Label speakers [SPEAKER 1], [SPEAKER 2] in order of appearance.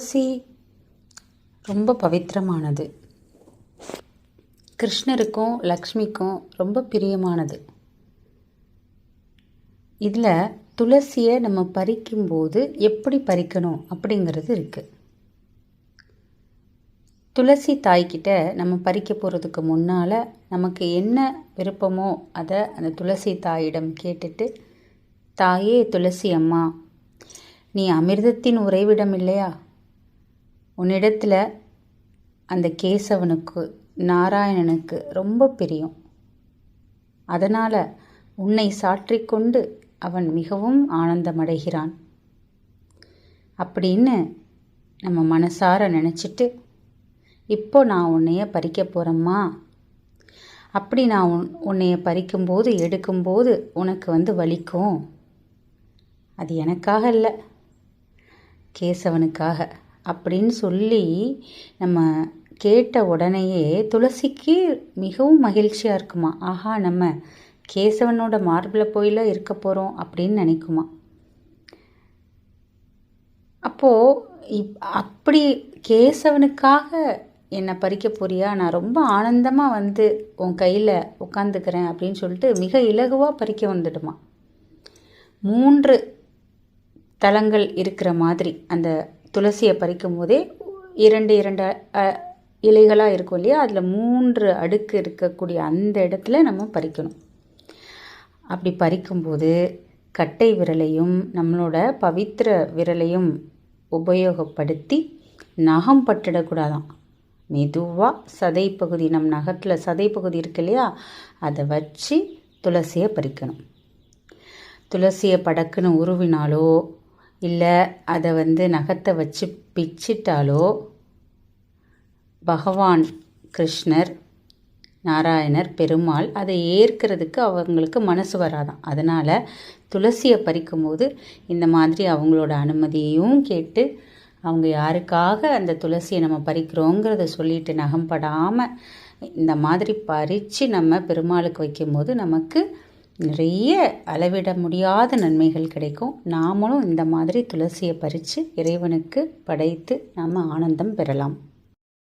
[SPEAKER 1] துளசி ரொம்ப பவித்திரமானது. கிருஷ்ணருக்கும் லக்ஷ்மிக்கும் ரொம்ப பிரியமானது. இதில் துளசியை நம்ம பறிக்கும்போது எப்படி பறிக்கணும் அப்படிங்கிறது இருக்குது. துளசி தாய்கிட்ட நம்ம பறிக்க போகிறதுக்கு முன்னால் நமக்கு என்ன விருப்பமோ அதை அந்த துளசி தாயிடம் கேட்டுட்டு, தாயே துளசி அம்மா, நீ அமிர்தத்தின் உறைவிடம் இல்லையா? உன்னிடத்தில் அந்த கேசவனுக்கு நாராயணனுக்கு ரொம்ப பிரியம். அதனால் உன்னை சாற்றிக்கொண்டு அவன் மிகவும் ஆனந்தமடைகிறான் அப்படின்னு நம்ம மனசார நினச்சிட்டு, இப்போ நான் உன்னைய பறிக்க போகிறேம்மா, அப்படி நான் உன்னைய பறிக்கும்போது எடுக்கும்போது உனக்கு வலிக்கும். அது எனக்காக இல்லை, கேசவனுக்காக அப்படின்னு சொல்லி நம்ம கேட்ட உடனேயே துளசிக்கு மிகவும் மகிழ்ச்சியாக இருக்குமா. ஆஹா, நம்ம கேசவனோட மார்பில் போயில இருக்க போகிறோம் அப்படின்னு நினைக்குமா. அப்போது அப்படி கேசவனுக்காக என்னை பறிக்க போறியா, நான் ரொம்ப ஆனந்தமாக உன் கையில் உட்காந்துக்கிறேன் அப்படின்னு சொல்லிட்டு மிக இலகுவாக பறிக்க வந்துடுமா. 3 தலங்கள் இருக்கிற மாதிரி அந்த துளசியை பறிக்கும் போதே 2 இலைகளாக இருக்கும் இல்லையா, அதில் 3 அடுக்கு இருக்கக்கூடிய அந்த இடத்துல நம்ம பறிக்கணும். அப்படி பறிக்கும்போது கட்டை விரலையும் நம்மளோட பவித்திர விரலையும் உபயோகப்படுத்தி நகம் பட்டுடக்கூடாதான். மெதுவாக சதைப்பகுதி, நம் நகத்தில் சதைப்பகுதி இருக்கு இல்லையா, அதை வச்சு துளசியை பறிக்கணும். துளசியை படக்குன்னு உருவினாலோ இல்லை அதை நகத்தை வச்சு பிச்சிட்டாலோ பகவான் கிருஷ்ணர், நாராயணர், பெருமாள் அதை ஏற்கிறதுக்கு அவங்களுக்கு மனசு வராதான். அதனால் துளசியை பறிக்கும்போது இந்த மாதிரி அவங்களோட அனுமதியையும் கேட்டு, அவங்க யாருக்காக அந்த துளசியை நம்ம பறிக்கிறோங்கிறத சொல்லிட்டு நகம் படாமல் இந்த மாதிரி பறித்து நம்ம பெருமாளுக்கு வைக்கும்போது நமக்கு நிறைய அளவிட முடியாத நன்மைகள் கிடைக்கும். நாமளும் இந்த மாதிரி துளசியை பறித்து இறைவனுக்கு படைத்து நாம் ஆனந்தம் பெறலாம்.